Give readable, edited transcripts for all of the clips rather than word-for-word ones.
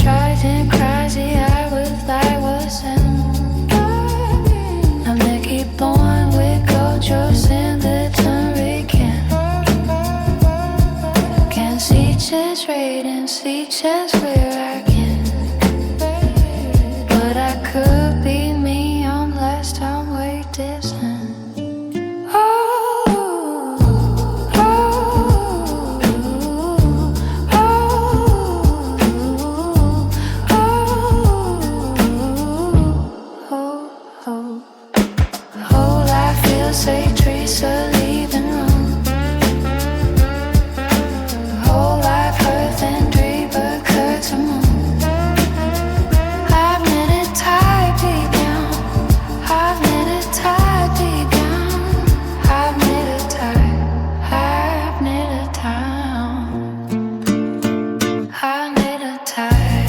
tried and crazy, I was like, what's in? I'm gonna keep blowing with gold jokes in the turrican. Can see chance rating, see chance where I can. But I could be me on last time way distant. Say Teresa leaving room. Whole life earth and dream but curves a moon. I've let it tie deep down. I've let it tie deep down. I've let it tie. I've let it tie. I've let it tie.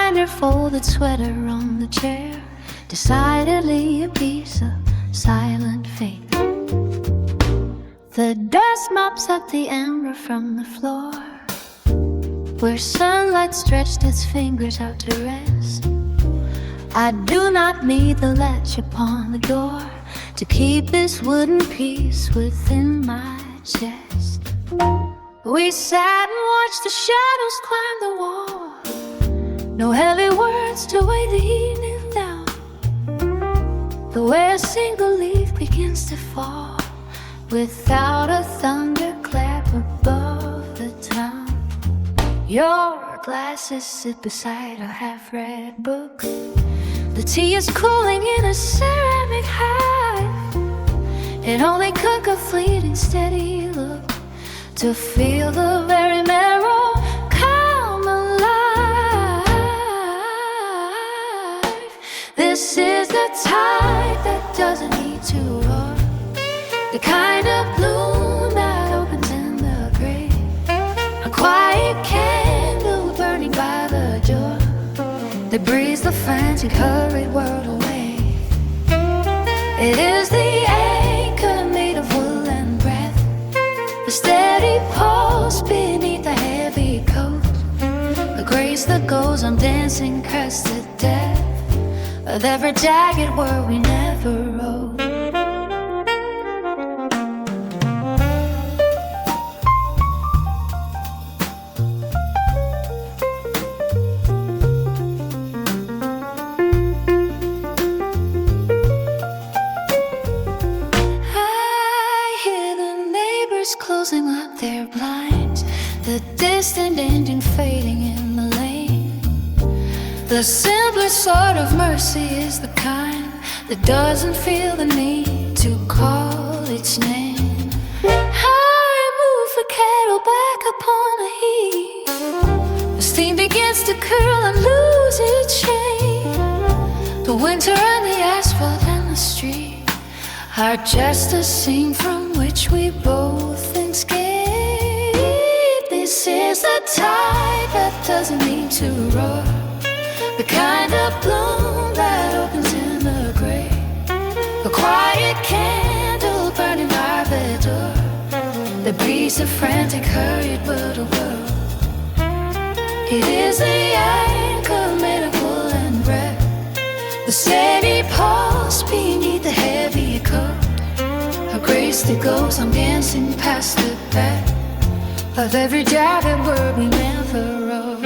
find her folded sweater on the chair, decidedly a piece of silent fate. The dust mops up the amber from the floor, where sunlight stretched its fingers out to rest. I do not need the latch upon the door to keep this wooden piece within my chest. We sat and watched the shadows climb the wall. No heavy words to weigh the evening down. The way a single leaf begins to fall without a thunderclap above the town. Your glasses sit beside a half-read book. The tea is cooling in a ceramic hive. It only took a fleeting steady look to feel the very marrow come alive. This is the tide that doesn't need to roar, the kind of bloom that opens in the grave, a quiet candle burning by the door that breathes the frantic, hurried world away. It is the anchor made of wool and breath, the steady pulse beneath the heavy coat, the grace that goes on dancing past the death of every jagged word we never wrote. Closing up their blinds, the distant engine fading in the lane. The simplest sort of mercy is the kind that doesn't feel the need to call its name. I move the kettle back upon the heat. The steam begins to curl and lose its shade. The winter and the asphalt and the street are just a scene from which we both escape. This is the tide that doesn't need to roar, the kind of bloom that opens in the grave, a quiet candle burning by the door that breathes a frantic, hurried world of world. It is the anchor made of wool and breath, the steady pulse beneath the heavy coat, a grace that goes on dancing past the back of every jagged word we never wrote.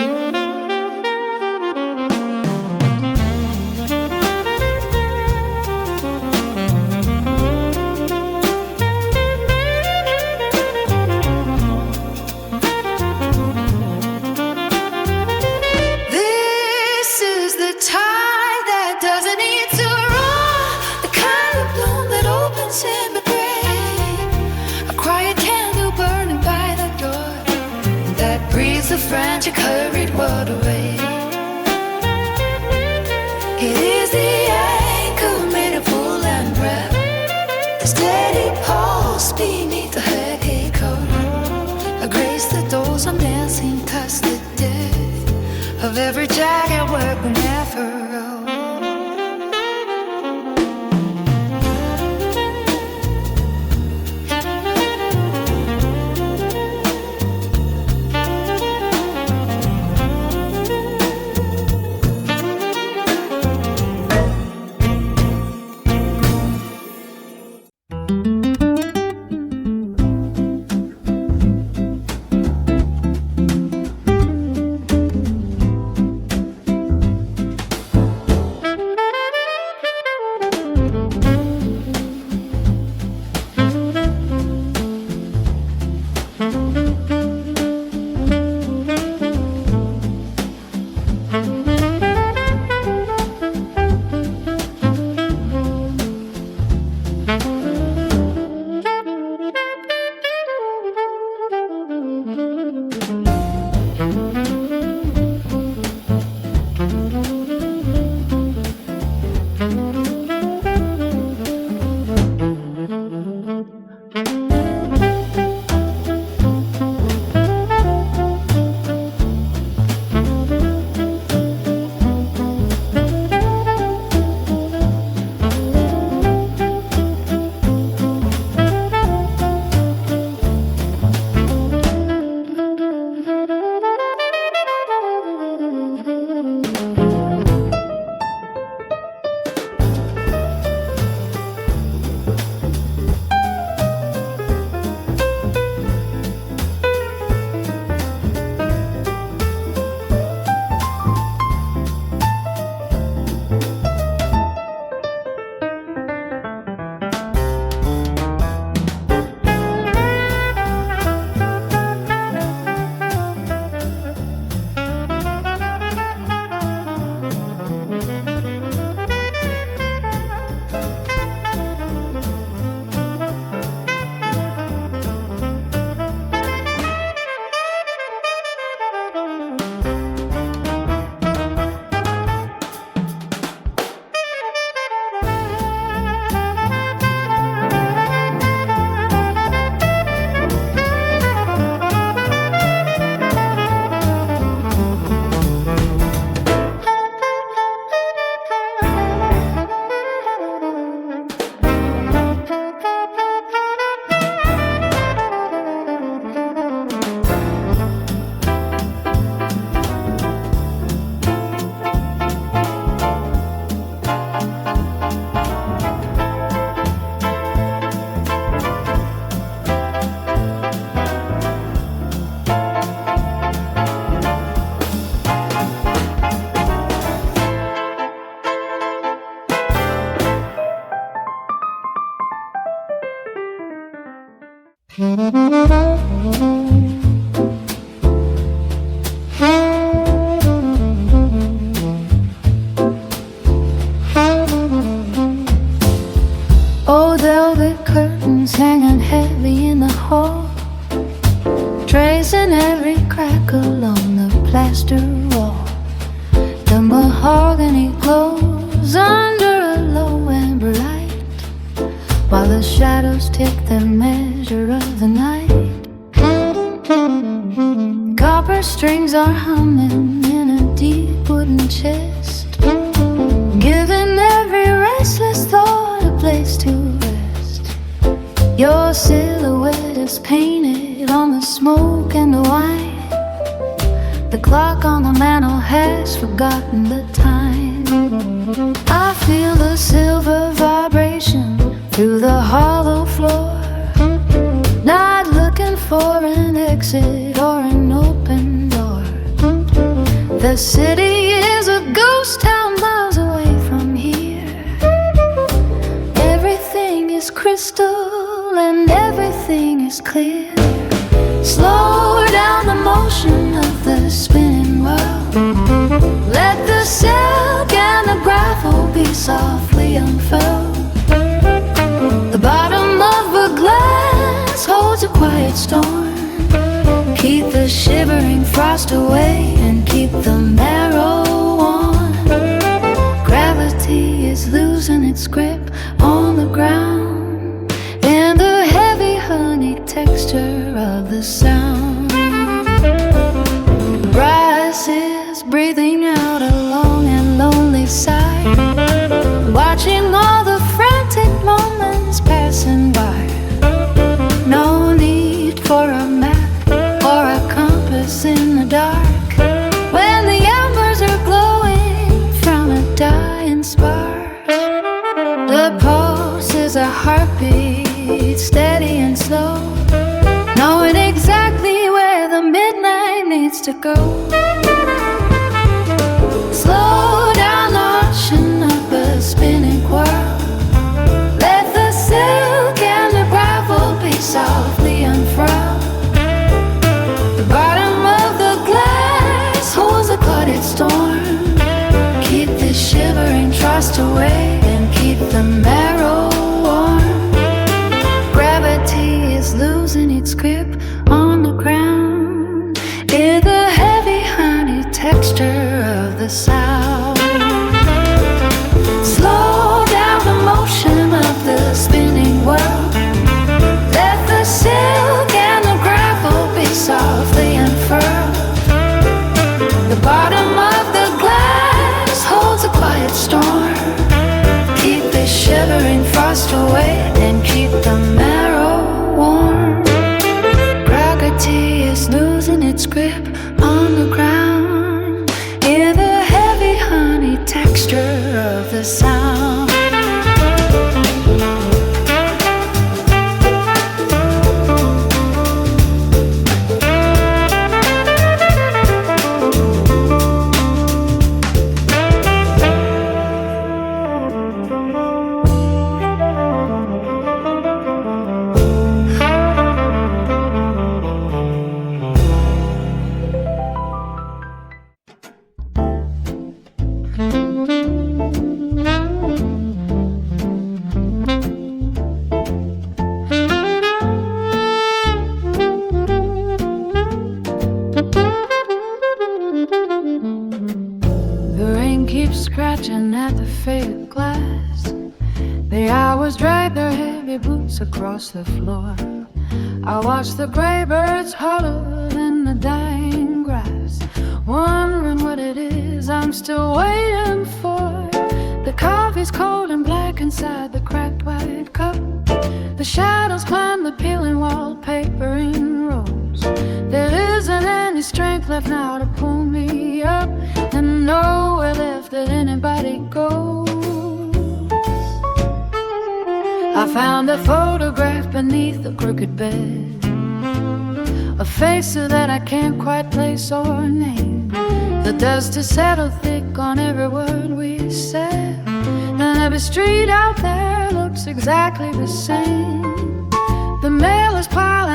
This is the tide that doesn't need to roar, the kind of bloom that opens in the grave, a quiet candle burning by the door that breathes the frantic, hurried world away. It is the anchor made of wool and breath, the steady pulse beneath the heavy coat, a grace that goes on dancing past the death of every jagged word we never wrote. Old velvet curtains hanging heavy in the hall, tracing every crack along the plaster wall. The mahogany glows under a low amber light, while the shadows take their measure of the night. Copper strings are humming in a deep wooden chest, giving every restless thought a place to rest. Your silhouette is painted on the smoke and the wine. The clock on the mantel has forgotten the time. I feel the silver vibration through the hollow floor, not looking for an exit or an open door. The city is a ghost town miles away from here. Everything is crystal and everything is clear. Slow down the motion of the spinning world. Let the silk and the gravel be softly unfurled. The bottom of a glass holds a quiet storm. Keep the shivering frost away and keep the marrow warm. Gravity is losing its grip on the ground in the heavy honey texture of the sound. The brass is breathing out a long and lonely sigh, watching all the frantic moments passing by. No need for a map or a compass in the dark, when the embers are glowing from a dying spark. The pulse is a heartbeat, steady and slow, knowing exactly where the midnight needs to go. Slow down the ocean of a spinning whirl. Let the silk and the gravel be softly unfurled. The bottom of the glass holds a clouded storm. Keep the shivering frost away and keep the marrow warm. Gravity is losing its grip on the ground in the heavy honey texture of the sound. Slow down the motion of the spinning world. Let the silk and the gravel be softly unfurled. The bottom of the glass holds a quiet storm. Keep the shivering frost away and keep the marrow warm. Gravity is losing its grip on the ground in the heavy honey texture of the sound. Scratching at the faded glass. The hours drag their heavy boots across the floor. I watch the gray birds huddled in the dying grass, wondering what it is I'm still waiting for. The coffee's cold and black inside the cracked white cup. The shadows climb the peeling wallpaper in rows. There isn't any strength left now to pull me up, and nowhere left that anybody goes. I found a photograph beneath the crooked bed, a face that I can't quite place or name. The dust is settled thick on every word we said, and every street out there looks exactly the same. The mail is piling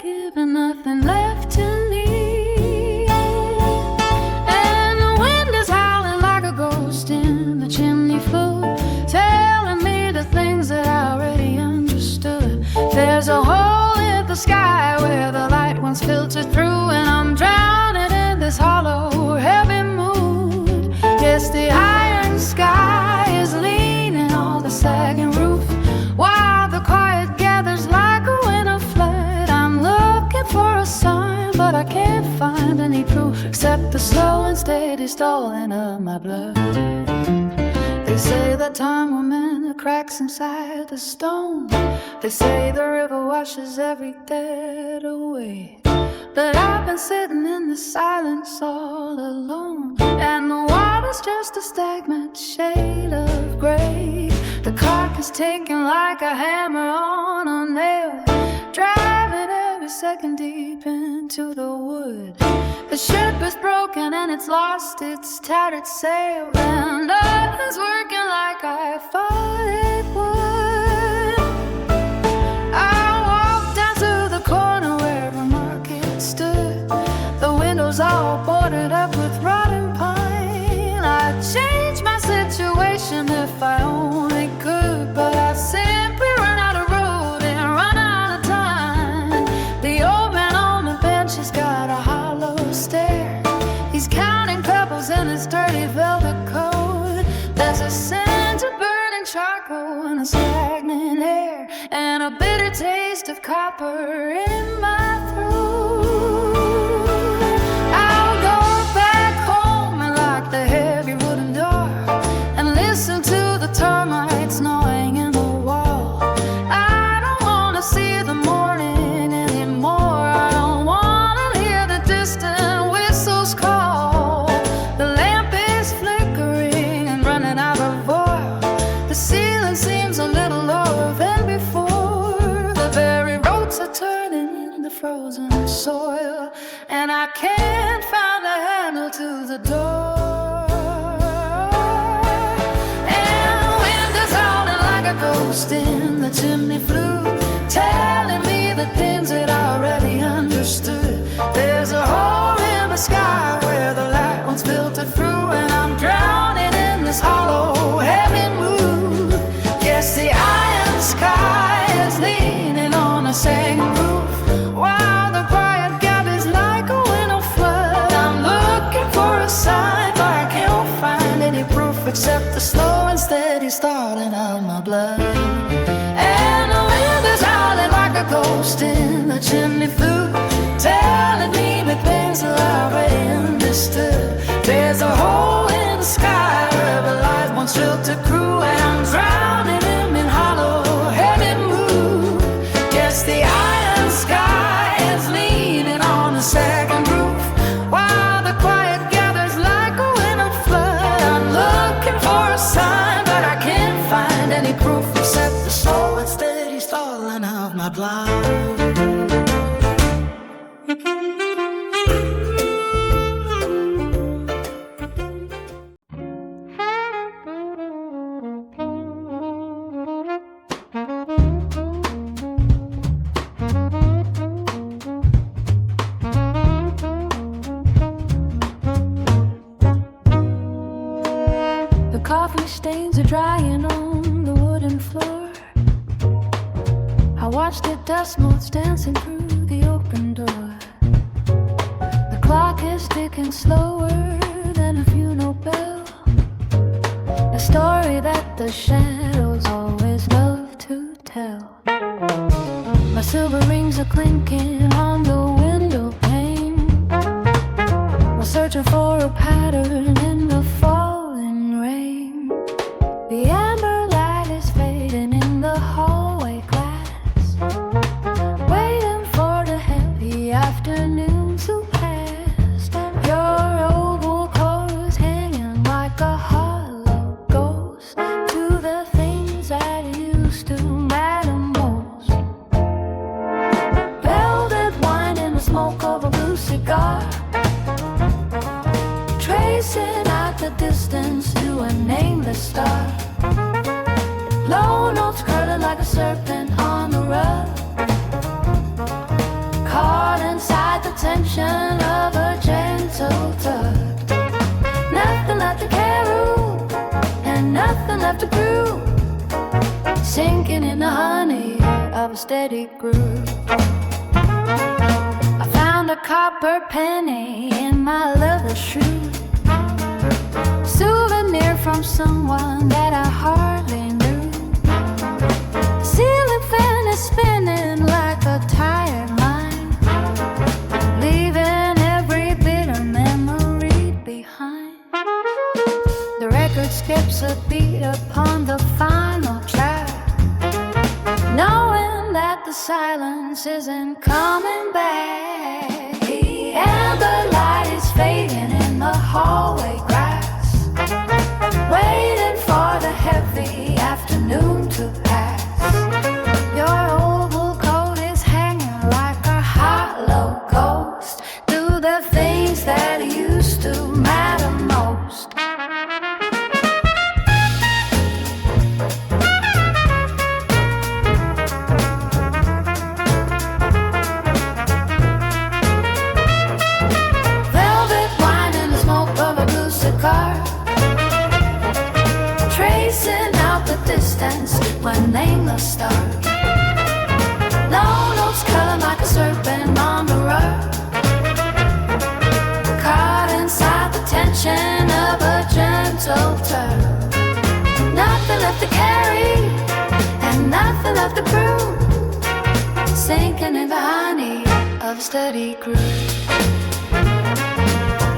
giving nothing left to need. And the wind is howling like a ghost in the chimney flue, telling me the things that I already understood. There's a hole in the sky where the light once filtered through, and I'm drowning in this hollow, heavy mood. Yes, the iron sky is leaning on the sagging roof, while the quiet gathers like a winter flood. I'm looking for a sign, but I can't find any proof except the slow and steady stalling of my blood. They say that time will mend the cracks inside the stone. They say the river washes every debt away. But I've been sitting in the silence all alone, and the water's just a stagnant shade of gray. The clock is ticking like a hammer on a nail, driving every second deep into the wood. The ship is broken and it's lost its tattered sail, and nothing's working like I thought it would. I walked down to the corner where a market stood. The windows all boarded up with rotten pine. I'd change my situation if I only could, but I simply run out of road and run out of time. The old man on the bench has got a hollow stare. He's counting pebbles in his dirty velvet coat. There's a scent of burning charcoal and a stagnant air, and a bitter taste of copper in my throat. I'll go back home and lock the heavy wooden door, and listen to the termites gnawing in the wall. I don't wanna see the morning anymore. I don't wanna hear the distant whistles call. The lamp is flickering and running out of oil. The ceiling seems a little lower than before. The very ropes are turning into frozen soil, and I can't find the handle to the door. And the wind is howling like a ghost in the chimney flue, telling me the things that I already understood. There's a hole in the sky where the light once filtered through, and I'm drowning in this hollow, heavy mood. Yes, the iron sky is leaning on a sagging roof, while the quiet gathers like a winter flood. I'm looking for a sign, but I can't find any proof except the slow and steady starting of my blood. And the wind is howling like a ghost in the chimney flue, telling me the things that I already understood. There's a hole in the sky where the light once filtered through, and I'm drowning in hollow, heavy mood. Yes, the iron sky is leaning on a second roof, while the quiet gathers like a winter flood. I'm looking for a sign, but I can't find any proof except the slow and steady stalling of my blood. The coffee stains are drying on the wooden floor. I watch the dust motes dancing through the open door. The clock is ticking slower than a funeral bell, a story that the shadows always love to tell. My silver rings are clinking on the window pane, while searching for a pattern in the falling rain. The amber light is fading in the hallway glass, waiting for the heavy afternoon to pass. Your oval clothes hanging like a hollow ghost to the things that used to matter most. Velvet wine in the smoke of a blue cigar, tracing out the distance to a nameless star. Low notes curling like a serpent on the rug, tension of a gentle tug. Nothing left to carry and nothing left to prove. Sinking in the honey of a steady groove. I found a copper penny in my leather shoe. Souvenir from someone that I hardly knew. Ceiling fan is spinning like a tired mind, leaving every bitter memory behind. The record skips a beat upon the final track, knowing that the silence isn't coming back. The amber light is fading in the hallway grass, waiting for the heavy afternoon to pass. Your oval coat is hanging like a hollow ghost. Do the things that used to matter most. Velvet wine in the smoke of a blue cigar, tracing out the distance when nameless stars. Low notes curling like a serpent on the rug, caught inside the tension of a gentle tug. Nothing left to carry and nothing left to prove. Sinking in the honey of a steady groove.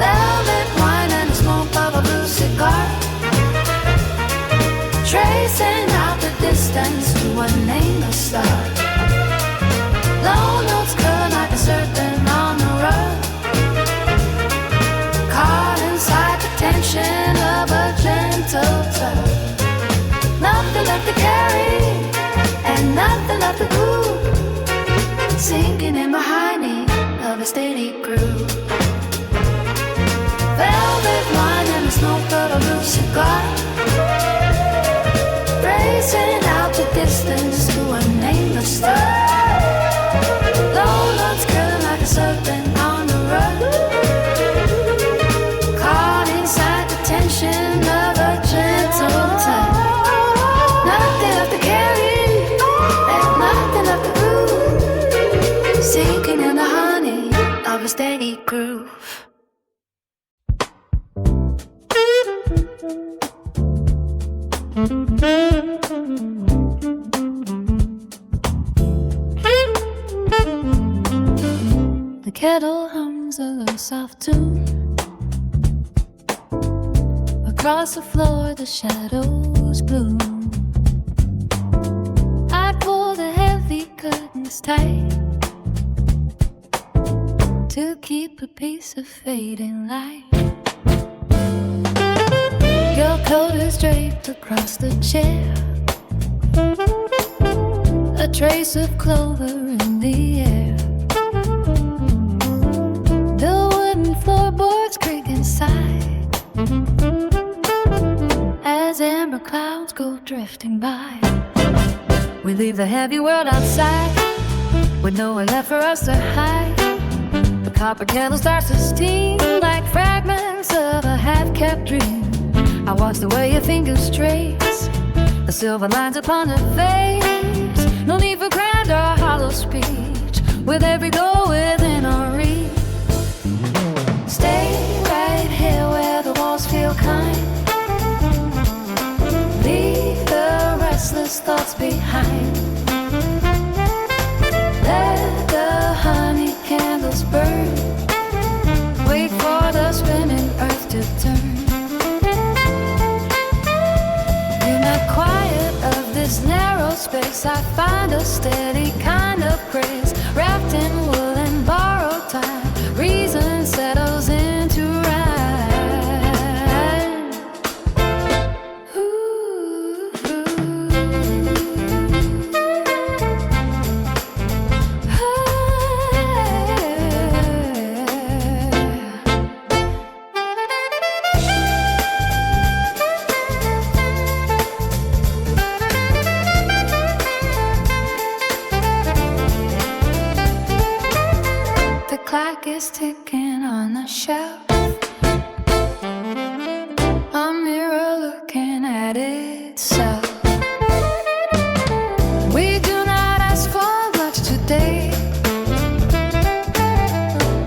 Velvet wine and the smoke of a blue cigar, tracing out the distance to a nameless star. Low notes curling like a serpent on the rug, caught inside the tension of a gentle tug. Nothing left to carry and nothing left to prove. Sinking in the honey of a steady groove. Velvet wine and the smoke of a blue cigar, racing out the distance to a nameless star. Low notes curling like a serpent on the rug, caught inside the tension of a gentle tug. Nothing left to carry and nothing left to prove. Sinking in the honey of a steady groove. The kettle hums a soft tune. Across the floor the shadows bloom. I pull the heavy curtains tight to keep a piece of fading light. Your coat is draped across the chair, a trace of clover in the air. The wooden floorboards creak inside as amber clouds go drifting by. We leave the heavy world outside with nowhere left for us to hide. The copper kettle starts to steam like fragments of a half-kept dream. I watch the way your fingers trace the silver lines upon her face. No need for grand or hollow speech, with every goal within our reach. Stay right here where the walls feel kind. Leave the restless thoughts behind. Let the honey candles burn. Wait for the spinning earth to turn. Quiet of this narrow space, I find a steady kind of grace. Wrapped in wool and borrowed time, reason settles into rhyme. Ooh, eyes ticking on the shelf, a mirror looking at itself. We do not ask for much today,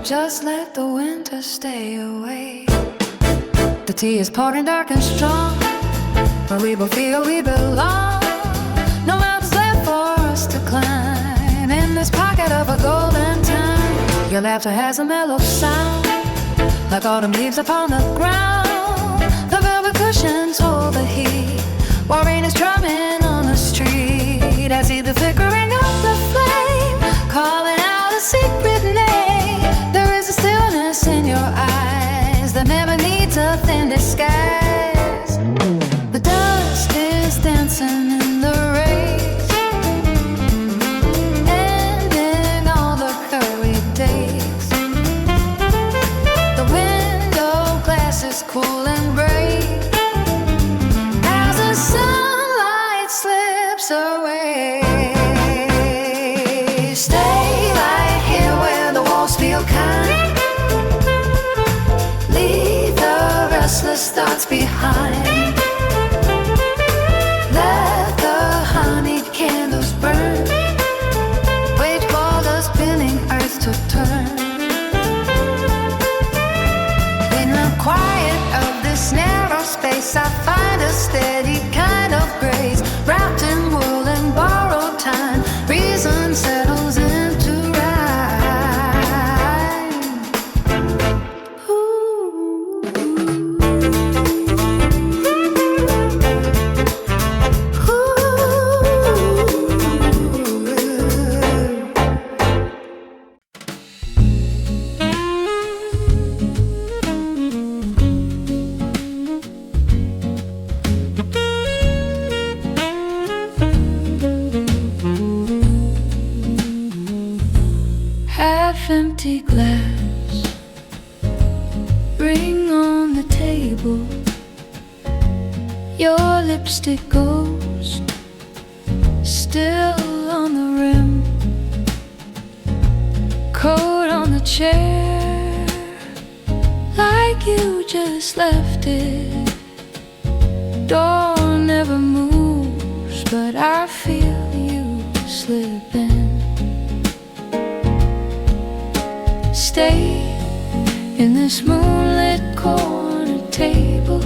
just let the winter stay away. The tea is pouring dark and strong, but we both feel we belong. No mountains left for us to climb in this pocket of a golden time. Your laughter has a mellow sound, like autumn leaves upon the ground. The velvet cushions hold the heat, while rain is drumming on the street. I see the flickering of the flame, calling out a secret name. There is a stillness in your eyes that never needs a thin disguise. The dust is dancing in the race, ending all the hurried days. The window glass is cool and brave as the sunlight slips away. Stay right here where the walls feel kind, leave the restless thoughts behind. Let the honeyed candles burn, wait for the spinning earth to turn. In the quiet of this narrow space, I find a steady kind of grace. Wrapped in wool and borrowed time, reason settles into rhyme. Half-empty glass, ring on the table. Your lipstick ghost still on the rim. Coat on the chair, like you just left it. Door never moves, but I feel you slip in. Stay in this moonlit corner table,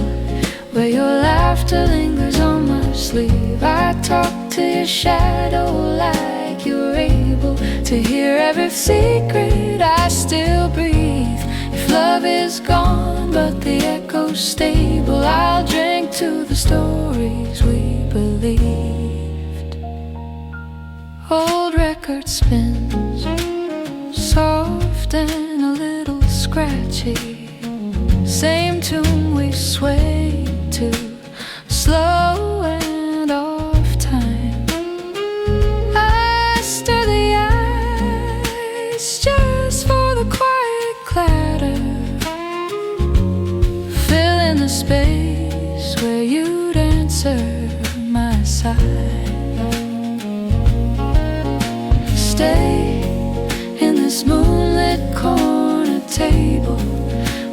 where your laughter lingers on my sleeve. I talk to your shadow like you're able to hear every secret I still breathe. If love is gone but the echo's stable, I'll drink to the stories we believed. Old record spins, soft and a little scratchy, same tune we sway to, slow and off time. I stir the ice just for the quiet clatter, fill in the space where you'd answer my sigh. Stay in this moonlit corner table,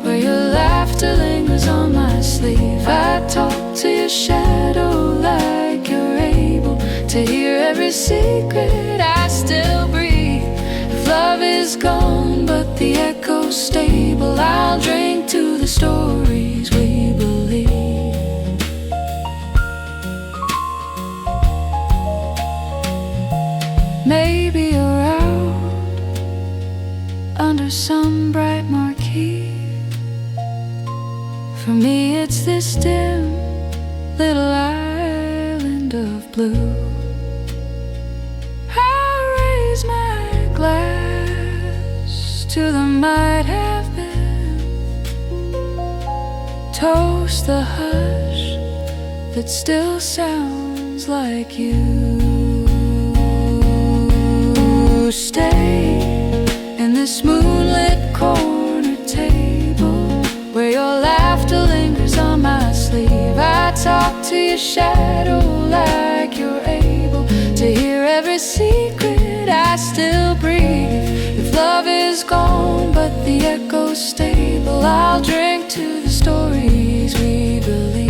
where your laughter lingers on my sleeve. I talk to your shadow like you're able to hear every secret I still breathe. If love is gone but the echo's stable, I'll drink to the stories we believe. Maybe you're out under some bright marquee. For me it's this dim little island of blue. I raise my glass to the might have been, toast the hush that still sounds like you. Stay in this moonlit corner table, where your laughter lingers on my sleeve. I talk to your shadow like you're able to hear every secret I still breathe. If love is is gone, but the echoes stay. Well, I'll drink to the stories we believe.